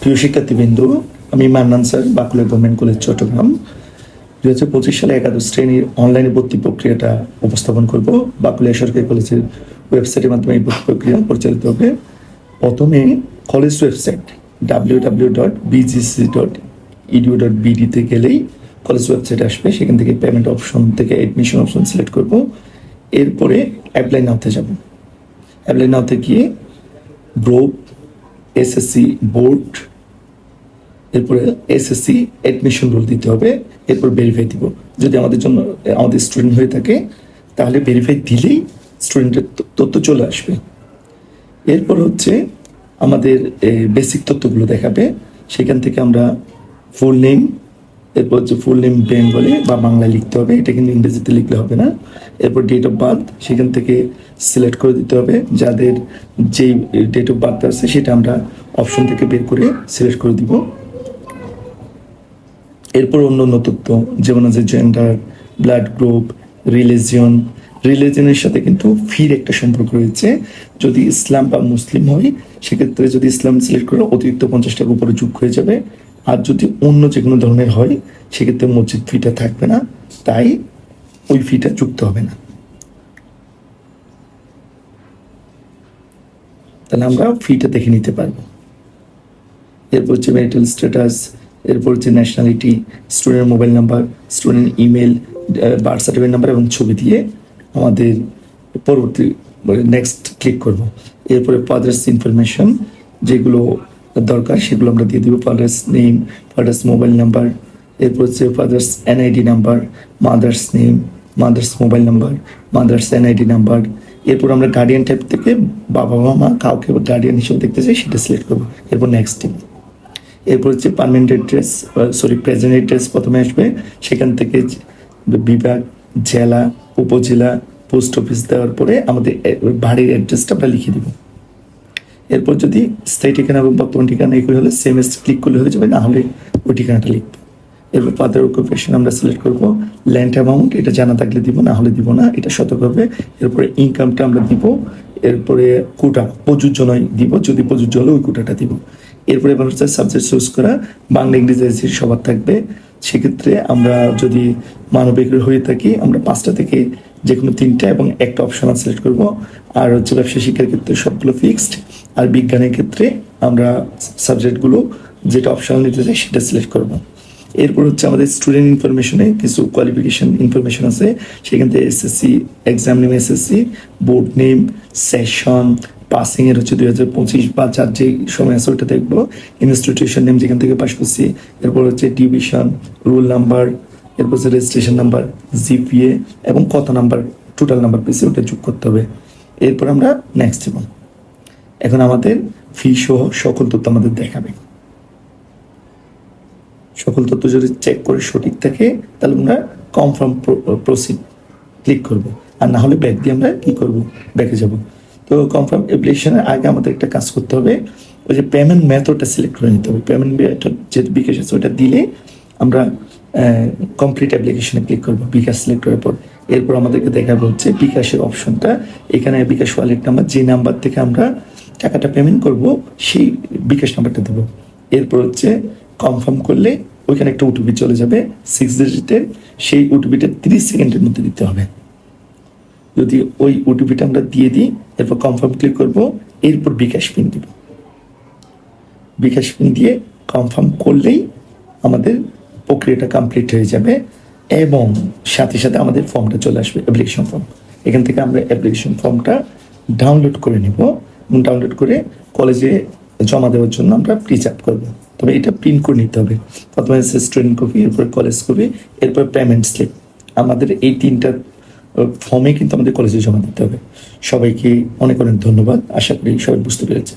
প্রিয় শিক্ষার্থীবৃন্দ, আমি Mannan sir, Bankura government college Chattogram. 2025 সালে একাদশ শ্রেণীর অনলাইনে ভর্তি প্রক্রিয়াটা উপস্থাপন করব। বাঁকুড়া সরকারি কলেজের ওয়েবসাইটের মাধ্যমে এই ভর্তি প্রক্রিয়া পরিচালিত হবে। প্রথমে কলেজ ওয়েবসাইট www.bgc.edu.bd তে গেলেই কলেজ ওয়েবসাইট আসবে। সেখান থেকে পেমেন্ট অপশন থেকে অ্যাডমিশন অপশন সিলেক্ট করব। এরপরে অ্যাপ্লাই নাওতে যাব। অ্যাপ্লাই নাওতে গিয়ে গ্রুপ, এসএসসি বোর্ড, এরপরে এসএসসি অ্যাডমিশন রোল দিতে হবে। এরপর ভেরিফাই দিব। যদি আমাদের স্টুডেন্ট হয়ে থাকে তাহলে ভেরিফাই দিলেই স্টুডেন্টের তথ্য চলে আসবে। এরপর হচ্ছে আমাদের বেসিক তথ্যগুলো দেখাবে। সেখান থেকে আমরা ফুল নেম, এরপর হচ্ছে ফুল নেম বেঙ্গলি বা বাংলায় লিখতে হবে, এটা কিন্তু ইংরেজিতে লিখলে হবে না। এরপর ডেট অফ বার্থ সেখান থেকে সিলেক্ট করে দিতে হবে। যাদের যেই ডেট অফ বার্থ আছে সেটা আমরা অপশন থেকে বের করে সিলেক্ট করে দিব। এরপর অন্য অন্য তথ্য যেমন আছে জেন্ডার, ব্লাড গ্রুপ, রিলিজিয়নের সাথে কিন্তু ফির একটা সম্পর্ক রয়েছে। যদি ইসলাম বা মুসলিম হয় সেক্ষেত্রে যদি ইসলাম সিলেক্ট করে অতিরিক্ত 50 টাকা উপরে যোগ হয়ে যাবে। আর যদি অন্য যে কোনো ধরনের হয় সেক্ষেত্রে মসজিদ ফিটা থাকবে না, তাই ওই ফিটা যুক্ত হবে না। তাহলে আমরা ফিটা দেখে নিতে পারবো। এরপর হচ্ছে ম্যারিটাল স্ট্যাটাস, এরপর হচ্ছে nationality, student mobile number, student email, birth certificate number এবং ছবি দিয়ে আমাদের পরবর্তী নেক্সট ক্লিক করব। এরপরে ফাদার্স ইনফরমেশন যেগুলো দরকার সেগুলো আমরা দিয়ে দিব। Father's name, father's mobile number, এরপর হচ্ছে father's NID number, mother's name, mother's mobile number, mother's NID number. এরপর আমরা গার্ডিয়ান টাইপ থেকে বাবা মা কাউকে গার্ডিয়ান হিসেবে দেখতে চাই সেটা সিলেক্ট করবো। এরপর নেক্সট টিম। এরপর হচ্ছে পার্মানেন্ট অ্যাড্রেস, প্রেজেন্ট অ্যাড্রেস প্রথমে আসবে। সেখান থেকে বিভাগ, জেলা, উপজেলা, পোস্ট অফিস দেওয়ার পরে আমাদের বাড়ির অ্যাড্রেসটা আমরা লিখে দিব। এরপর যদি স্থায়ী ঠিকানা এবং বর্তমান ঠিকানা একই হলে সেম এস ক্লিক করলে হয়ে যাবে, না হলে ওই ঠিকানাটা লিখবো। এরপর ফাদার অকুপেশন আমরা সিলেক্ট করব। ল্যান্ড অ্যামাউন্ট এটা জানা থাকলে দিব, না হলে দিব না, এটা সতর্ক হবে। এরপরে ইনকামটা আমরা দিব। এরপরে কোটা প্রযোজ্য নয় দিব, যদি প্রযোজ্য হলে ওই কোটাটা দিব। এরপরে এবার হচ্ছে সাবজেক্ট চুজ করা, বাংলা ইংরেজি সবার থাকবে। সেক্ষেত্রে আমরা যদি মানবিক হয়ে থাকি আমরা 5টা থেকে যে কোনো 3টা এবং একটা অপশনাল সিলেক্ট করব। আর হচ্ছে ব্যবসা শিক্ষার ক্ষেত্রে সবগুলো ফিক্সড। আর বিজ্ঞানের ক্ষেত্রে আমরা সাবজেক্টগুলো যেটা অপশনাল নিতে চাই সেটা সিলেক্ট করব। এরপর হচ্ছে আমাদের স্টুডেন্ট ইনফরমেশনে কিছু কোয়ালিফিকেশন ইনফরমেশন আছে। সেখান থেকে SSC exam name, SSC board name, session, passing এর হচ্ছে 2025 বা যার যে সময় আছে ওইটা দেখবো। ইনস্টিটিউশন নেম যেখান থেকে পাস করছি, এরপর হচ্ছে ডিভিশন, রোল নাম্বার, এরপর হচ্ছে রেজিস্ট্রেশন নাম্বার, জিপিএ এবং কত নাম্বার টোটাল নাম্বার পেয়েছি ওটা যোগ করতে হবে। এরপর আমরা নেক্সট যাব। এখন আমাদের ফি সহ সকল তথ্য আমাদের দেখাবে। সকল তথ্য যদি চেক করে সঠিক থাকে তাহলে আমরা কনফার্ম প্রসিড ক্লিক করব। আর না হলে ব্যাক দিয়ে আমরা কি করব, ব্যাকে যাব। তো কনফার্ম অ্যাপ্লিকেশনের আগে আমাদের একটা কাজ করতে হবে, ওই যে পেমেন্ট মেথডটা সিলেক্ট করে নিতে হবে। পেমেন্ট মেথড যেহেতু বিকাশ আছে ওটা দিলে আমরা কমপ্লিট অ্যাপ্লিকেশনে ক্লিক করব। বিকাশ সিলেক্ট করার পর এরপর আমাদেরকে দেখাবো হচ্ছে বিকাশের অপশনটা। এখানে বিকাশ ওয়ালেট নাম্বার, যে নাম্বার থেকে আমরা টাকাটা পেমেন্ট করব সেই বিকাশ নাম্বারটা দেবো। এরপর হচ্ছে কনফার্ম করলে ওইখানে একটা ওটিপি চলে যাবে 6 ডিজিটের। সেই ওটিপিটা 30 সেকেন্ডের মধ্যে দিতে হবে। যদি ওই ওটিপিটা আমরা দিয়ে দিই, এরপর কনফার্ম ক্লিক করব। এরপর বিকাশ পিন দিব। বিকাশ পিন দিয়ে কনফার্ম করলেই আমাদের প্রক্রিয়াটা কমপ্লিট হয়ে যাবে এবং সাথে সাথে আমাদের ফর্মটা চলে আসবে, অ্যাপ্লিকেশন ফর্ম। এখান থেকে আমরা অ্যাপ্লিকেশন ফর্মটা ডাউনলোড করে নিব এবং ডাউনলোড করে কলেজে জমা দেওয়ার জন্য আমরা প্রিজার্ভ করবো। তবে এটা প্রিন্ট করে নিতে হবে। প্রথমে স্টুডেন্ট কপি, এরপর কলেজ কপি, এরপর পেমেন্ট স্লিপ। আমাদের এই 3টা ফর্মে কিন্তু আমাদের কলেজে জমা দিতে হবে। সবাইকে অনেক অনেক ধন্যবাদ। আশা করি সবাই বুঝতে পেরেছে।